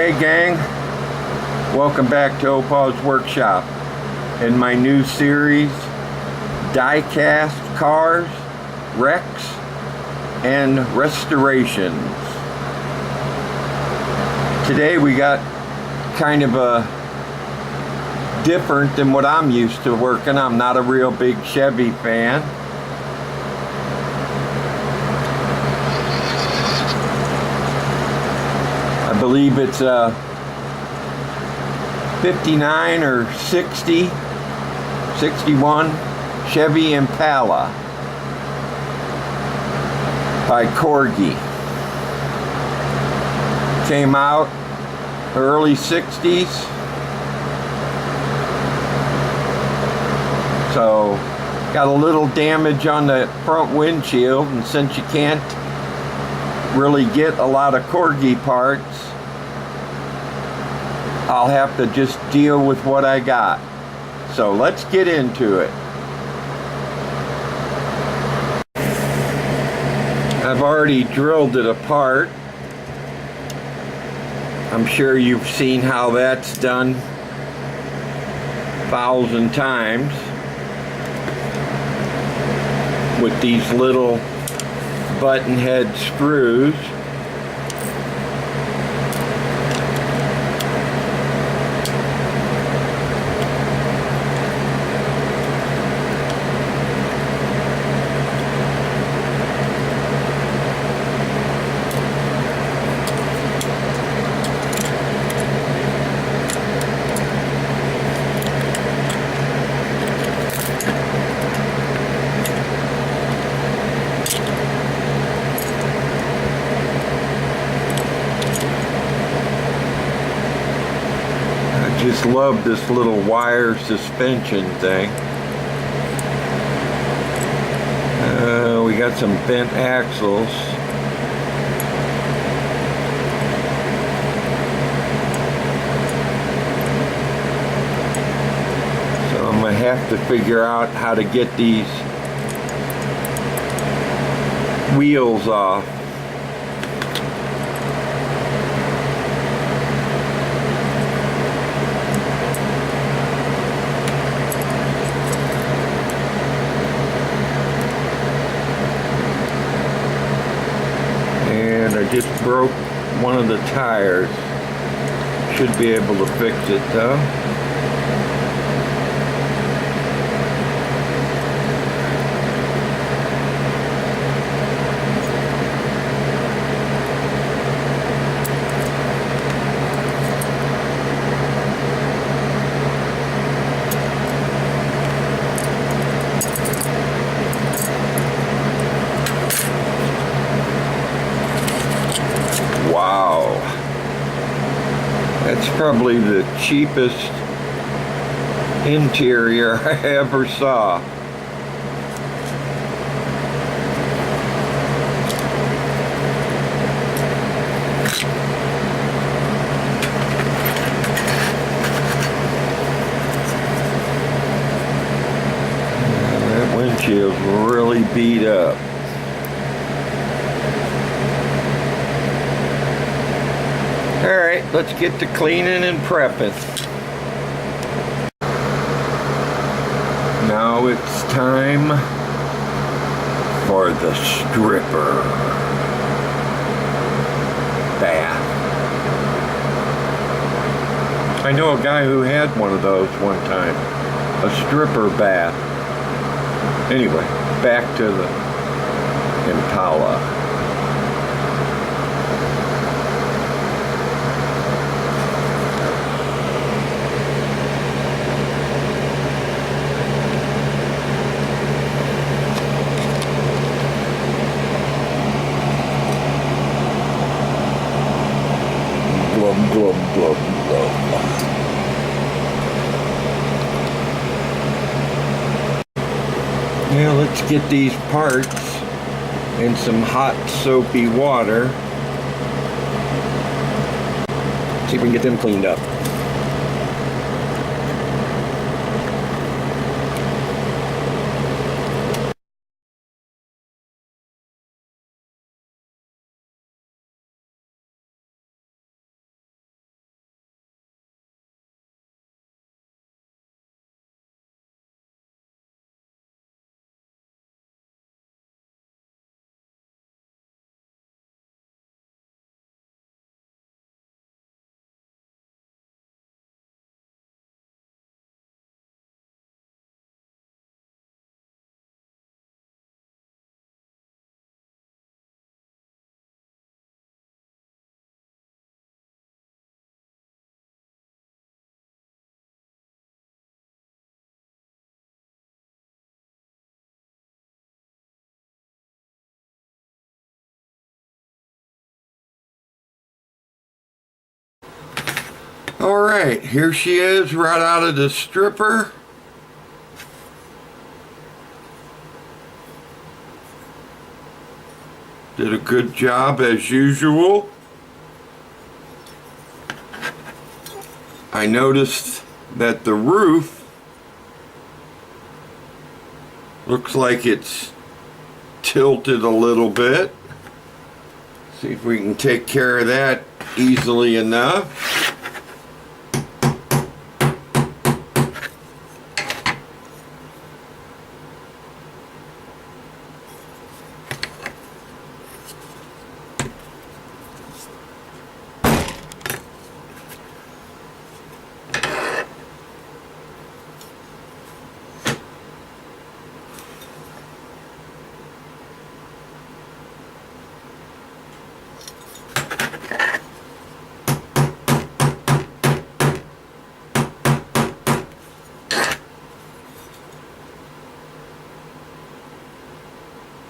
Hey gang, welcome back to Opa's Workshop in my new series, diecast cars, wrecks, and restorations. Today we got kind of a different than what I'm used to working. I'm not a real big Chevy fan. I believe it's a 59 or 60, 61 Chevy Impala by Corgi. Came out early 60s. So got a little damage on the front windshield, and since you can't really get a lot of Corgi parts, I'll have to just deal with what I got. So let's get into it. I've already drilled it apart. I'm sure you've seen how that's done 1,000 times with these little button head screws. Just love this little wire suspension thing. We got some bent axles. So I'm gonna have to figure out how to get these wheels off. I just broke one of the tires. Should be able to fix it though. Wow, that's probably the cheapest interior I ever saw. That windshield's really beat up. Alright, let's get to cleaning and prepping. Now it's time for the stripper bath. I know a guy who had one of those one time. A stripper bath. Anyway, back to the Impala. Glub, glub, glub. Now let's get these parts in some hot soapy water. See if we can get them cleaned up. Alright, here she is right out of the stripper. Did a good job as usual. I noticed that the roof looks like it's tilted a little bit. See if we can take care of that easily enough.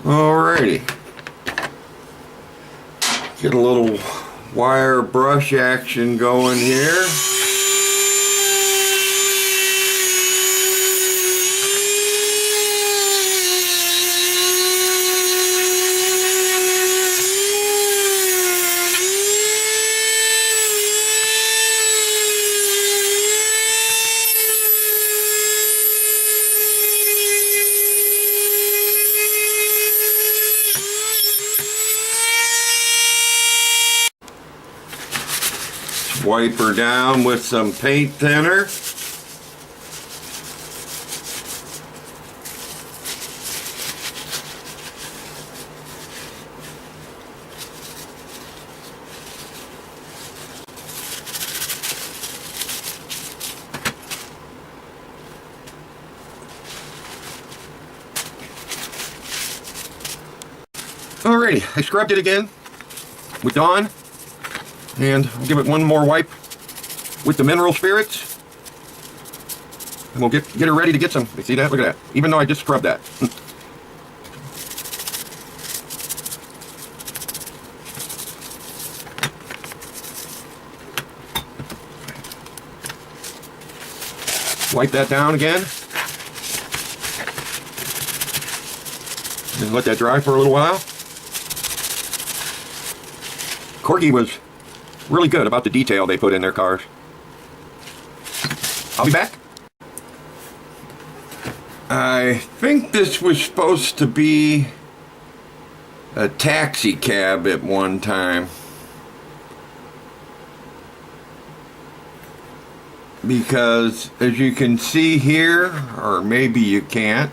Alrighty. Get a little wire brush action going here. Wipe her down with some paint thinner. Alrighty, I scrubbed it again with Dawn. And I'll give it one more wipe with the mineral spirits. And we'll get her ready to get some. You see that? Look at that. Even though I just scrubbed that. Wipe that down again. And let that dry for a little while. Corgi was really good about the detail they put in their cars. I'll be back. I think this was supposed to be a taxi cab at one time. Because as you can see here, or maybe you can't,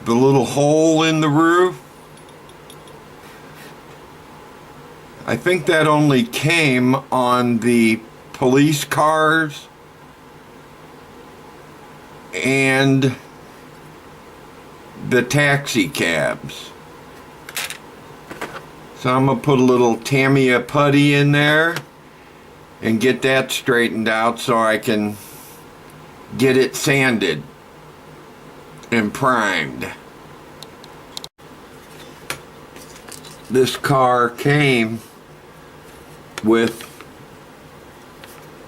the little hole in the roof, I think that only came on the police cars and the taxi cabs. So I'm going to put a little Tamiya putty in there and get that straightened out so I can get it sanded and primed. This car came with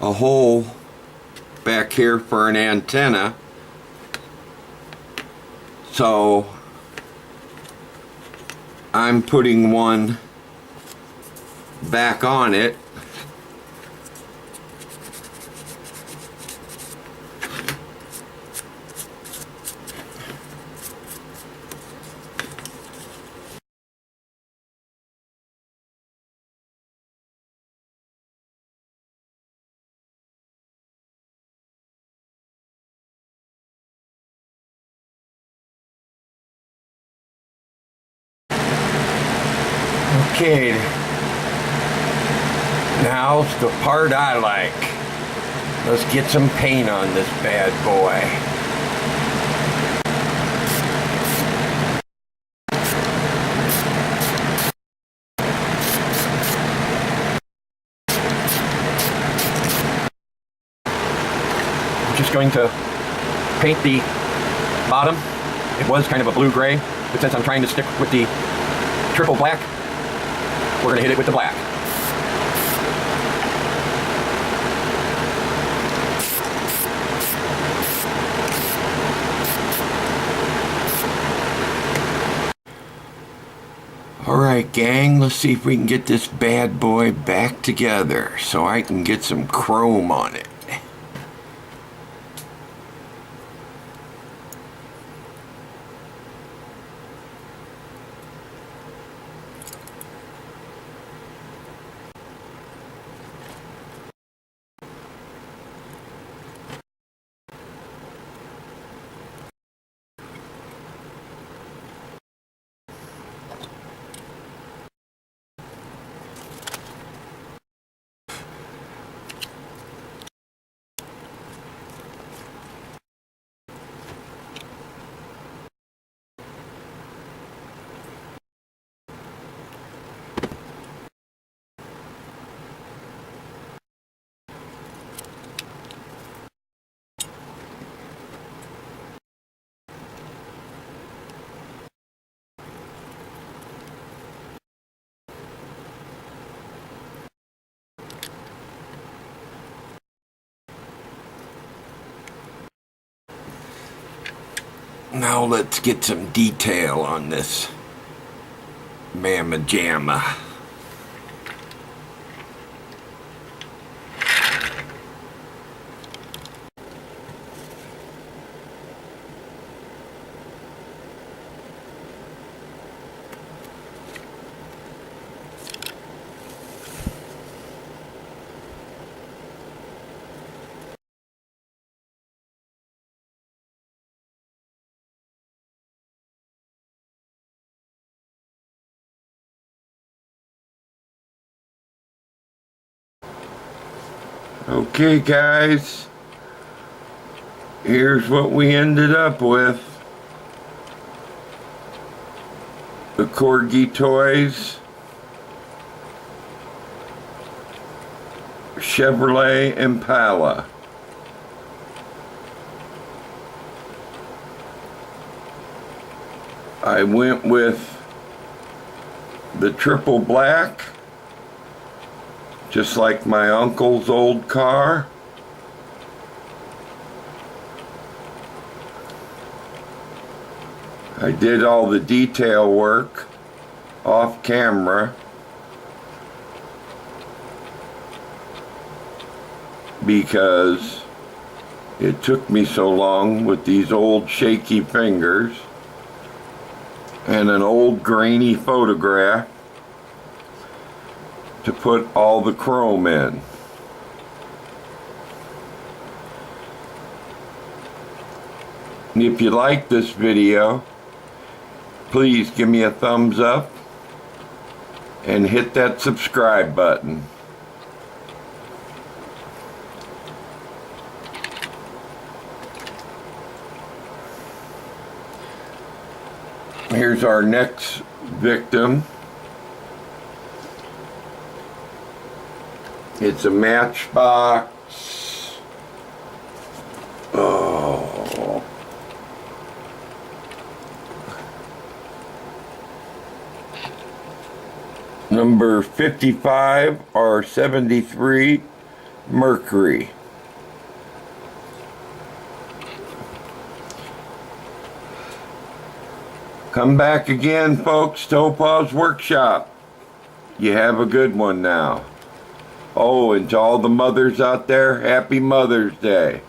a hole back here for an antenna, so I'm putting one back on it. Okay, now's the part I like. Let's get some paint on this bad boy. I'm just going to paint the bottom. It was kind of a blue-gray, but since I'm trying to stick with the triple black, we're going to hit it with the black. Alright gang, let's see if we can get this bad boy back together so I can get some chrome on it. Now let's get some detail on this mamma jamma. Okay guys, here's what we ended up with. The Corgi toys, Cheverolet Impala. I went with the triple black, just like my uncle's old car. I did all the detail work off camera because it took me so long with these old shaky fingers and an old grainy photograph to put all the chrome in. And if you like this video, please give me a thumbs up and hit that subscribe button. Here's our next victim. It's a Matchbox. Oh. Number 55 or 73 Mercury. Come back again, folks. Topaz Workshop. You have a good one now. Oh, and to all the mothers out there, happy Mother's Day.